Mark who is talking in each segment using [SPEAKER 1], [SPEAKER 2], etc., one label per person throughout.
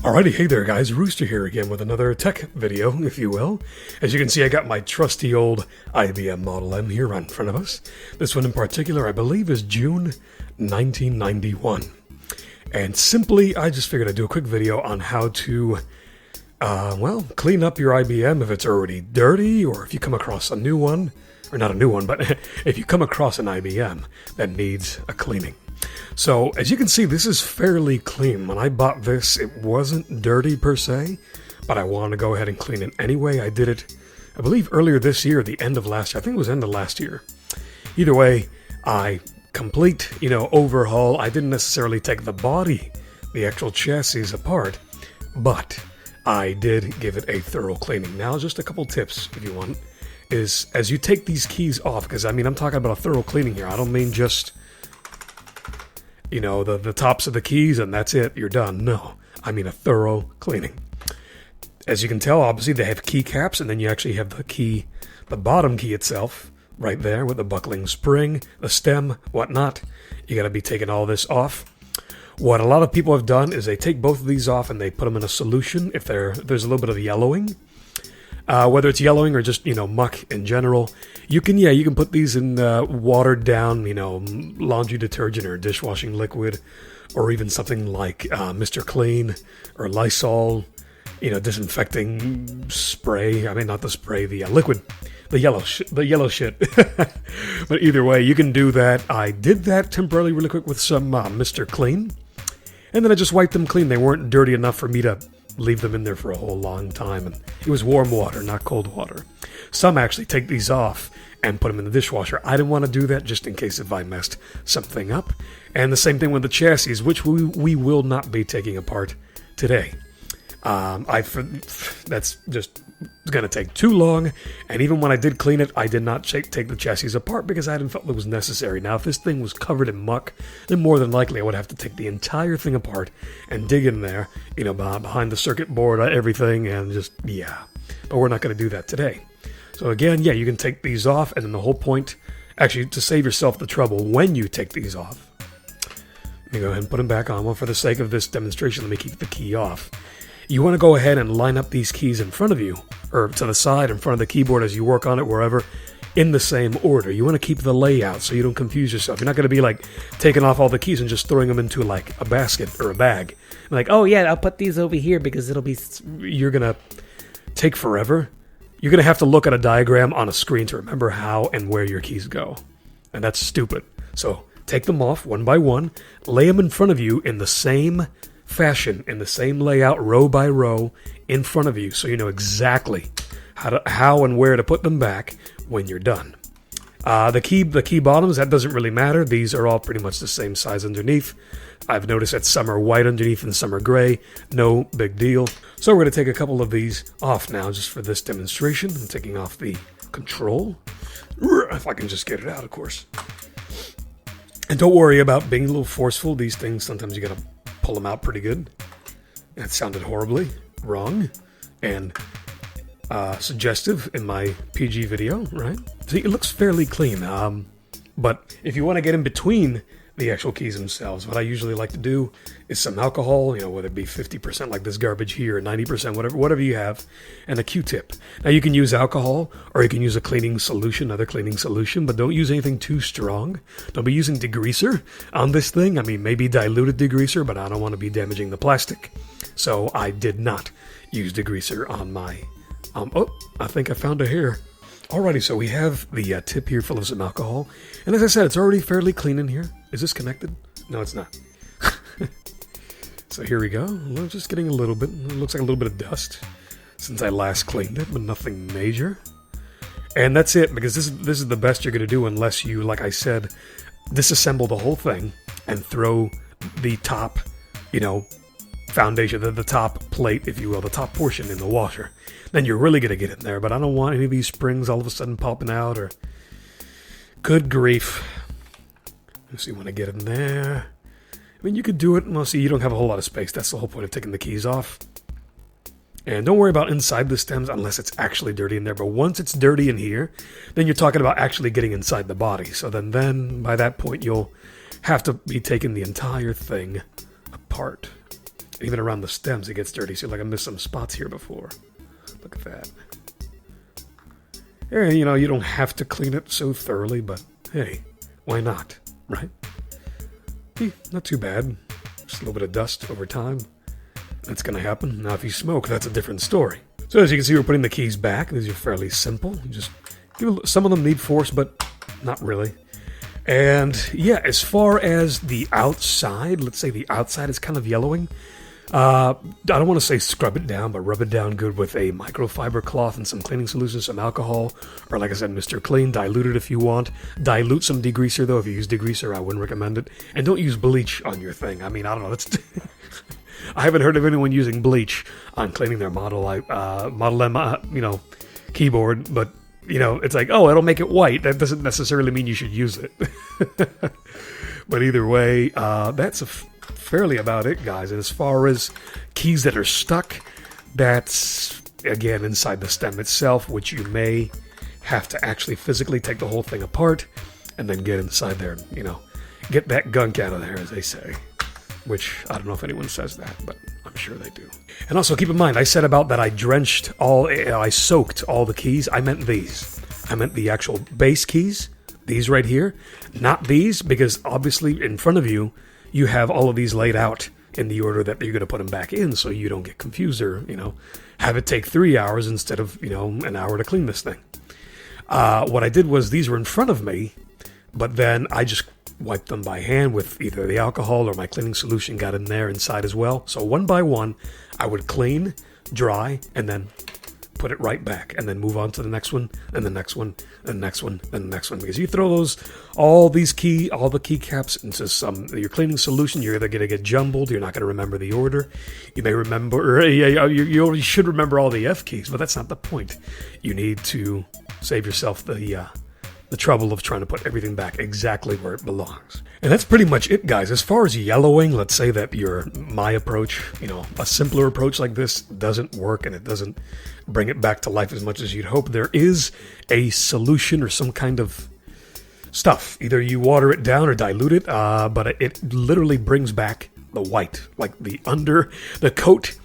[SPEAKER 1] Alrighty, hey there guys, Rooster here again with another tech video, if you will. As you can see, I got my trusty old IBM Model M here right in front of us. This one in particular, I believe, is June 1991. And simply, I just figured I'd do a quick video on how to, clean up your IBM if it's already dirty, or if you come across a new one, or not a new one, but if you come across an IBM that needs a cleaning. So, as you can see, this is fairly clean. When I bought this, it wasn't dirty per se, but I wanted to go ahead and clean it anyway. I did it, I believe, earlier this year, the end of last year. I think it was end of last year. Either way, complete, overhaul. I didn't necessarily take the body, the actual chassis apart, but I did give it a thorough cleaning. Now, just a couple tips, if you want, is as you take these keys off, because, I'm talking about a thorough cleaning here. I don't mean just the tops of the keys and that's it, you're done. No, I mean a thorough cleaning. As you can tell, obviously they have keycaps, and then you actually have the bottom key itself right there with the buckling spring, the stem, whatnot. You got to be taking all this off. What a lot of people have done is they take both of these off and they put them in a solution if there's a little bit of yellowing. Whether it's yellowing or just, muck in general, you can put these in watered down, laundry detergent or dishwashing liquid, or even something like Mr. Clean or Lysol, disinfecting spray. Not the spray, the liquid, the yellow shit. But either way, you can do that. I did that temporarily really quick with some Mr. Clean, and then I just wiped them clean. They weren't dirty enough for me to leave them in there for a whole long time, and it was warm water, not cold water. Some actually take these off and put them in the dishwasher. I didn't want to do that just in case if I messed something up. And the same thing with the chassis, which we will not be taking apart today. That's just going to take too long, and even when I did clean it, I did not take the chassis apart because I didn't feel it was necessary. Now, if this thing was covered in muck, then more than likely I would have to take the entire thing apart and dig in there, behind the circuit board, everything, and but we're not going to do that today. So again, you can take these off, and then the whole point, actually, to save yourself the trouble when you take these off, let me go ahead and put them back on. Well, for the sake of this demonstration, let me keep the key off. You want to go ahead and line up these keys in front of you, or to the side in front of the keyboard as you work on it, wherever, in the same order. You want to keep the layout so you don't confuse yourself. You're not going to be taking off all the keys and just throwing them into a basket or a bag. Oh yeah, I'll put these over here because you're going to take forever. You're going to have to look at a diagram on a screen to remember how and where your keys go. And that's stupid. So take them off one by one, lay them in front of you in the same fashion, in the same layout, row by row, in front of you, so you know exactly how and where to put them back when you're done. The key bottoms, that doesn't really matter. These are all pretty much the same size underneath. I've noticed that some are white underneath and some are gray. No big deal. So we're going to take a couple of these off now just for this demonstration. I'm taking off the control, if I can just get it out, of course. And don't worry about being a little forceful. These things, sometimes you got to pull them out pretty good. That sounded horribly wrong and suggestive in my PG video, right? See, it looks fairly clean. But if you want to get in between the actual keys themselves, what I usually like to do is some alcohol, whether it be 50% like this garbage here, or 90%, whatever you have, and a Q-tip. Now, you can use alcohol, or you can use a cleaning solution, another cleaning solution, but don't use anything too strong. Don't be using degreaser on this thing. Maybe diluted degreaser, but I don't want to be damaging the plastic. So I did not use degreaser on my, I think I found a hair. Alrighty, so we have the tip here full of some alcohol. And as I said, it's already fairly clean in here. Is this connected? No, it's not. So here we go. I'm just getting a little bit. It looks like a little bit of dust since I last cleaned it, but nothing major. And that's it, because this is the best you're going to do unless you, like I said, disassemble the whole thing and throw the top, foundation, the top plate, if you will, the top portion in the washer. Then you're really going to get in there, but I don't want any of these springs all of a sudden popping out, or good grief. Let's see when I get in there. You could do it. Well, see, you don't have a whole lot of space. That's the whole point of taking the keys off. And don't worry about inside the stems unless it's actually dirty in there. But once it's dirty in here, then you're talking about actually getting inside the body. So then by that point, you'll have to be taking the entire thing apart. Even around the stems, it gets dirty. See, like I missed some spots here before. Look at that. Yeah, you know, you don't have to clean it so thoroughly, but hey, why not, right? Not too bad. Just a little bit of dust over time. That's going to happen. Now, if you smoke, that's a different story. So as you can see, we're putting the keys back. These are fairly simple. Some of them need force, but not really. And yeah, as far as the outside, let's say the outside is kind of yellowing. I don't want to say scrub it down, but rub it down good with a microfiber cloth and some cleaning solution, some alcohol, or like I said, Mr. Clean. Dilute it if you want. Dilute some degreaser, though. If you use degreaser, I wouldn't recommend it. And don't use bleach on your thing. I mean, I don't know. That's I haven't heard of anyone using bleach on cleaning their Model M, keyboard, but it's like, oh, it'll make it white. That doesn't necessarily mean you should use it. But either way, that's fairly about it, guys. And as far as keys that are stuck, that's, again, inside the stem itself, which you may have to actually physically take the whole thing apart and then get inside there and, get that gunk out of there, as they say. Which, I don't know if anyone says that, but I'm sure they do. And also, keep in mind, I said about that I soaked all the keys. I meant these. I meant the actual base keys, these right here. Not these, because obviously in front of you, you have all of these laid out in the order that you're going to put them back in so you don't get confused or, have it take 3 hours instead of, an hour to clean this thing. What I did was these were in front of me, but then I just wiped them by hand with either the alcohol or my cleaning solution got in there inside as well. So one by one, I would clean, dry, and then put it right back, and then move on to the next one, and the next one, and the next one, and the next one. Because you throw all the keycaps into your cleaning solution, you're either going to get jumbled, you're not going to remember the order. You may remember, you should remember all the F keys, but that's not the point. You need to save yourself the trouble of trying to put everything back exactly where it belongs. And that's pretty much it, guys. As far as yellowing, let's say that my approach, a simpler approach like this doesn't work and it doesn't bring it back to life as much as you'd hope. There is a solution or some kind of stuff. Either you water it down or dilute it, but it literally brings back the white, like the coat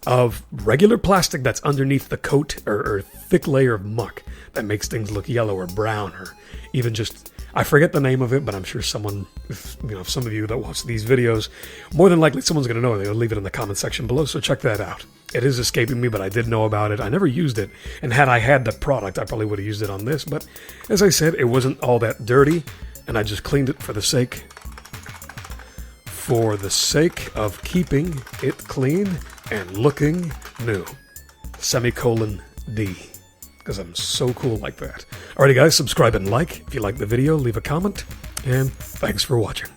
[SPEAKER 1] of regular plastic that's underneath the coat or thick layer of muck that makes things look yellow or brown or even just, I forget the name of it, but I'm sure someone, if some of you that watch these videos, more than likely someone's going to know. They'll leave it in the comment section below, so check that out. It is escaping me, but I did know about it. I never used it, and had I had the product, I probably would have used it on this, but as I said, it wasn't all that dirty, and I just cleaned it for the sake of keeping it clean and looking new. D. Because I'm so cool like that. Alrighty guys, subscribe and like. If you like the video, leave a comment. And thanks for watching.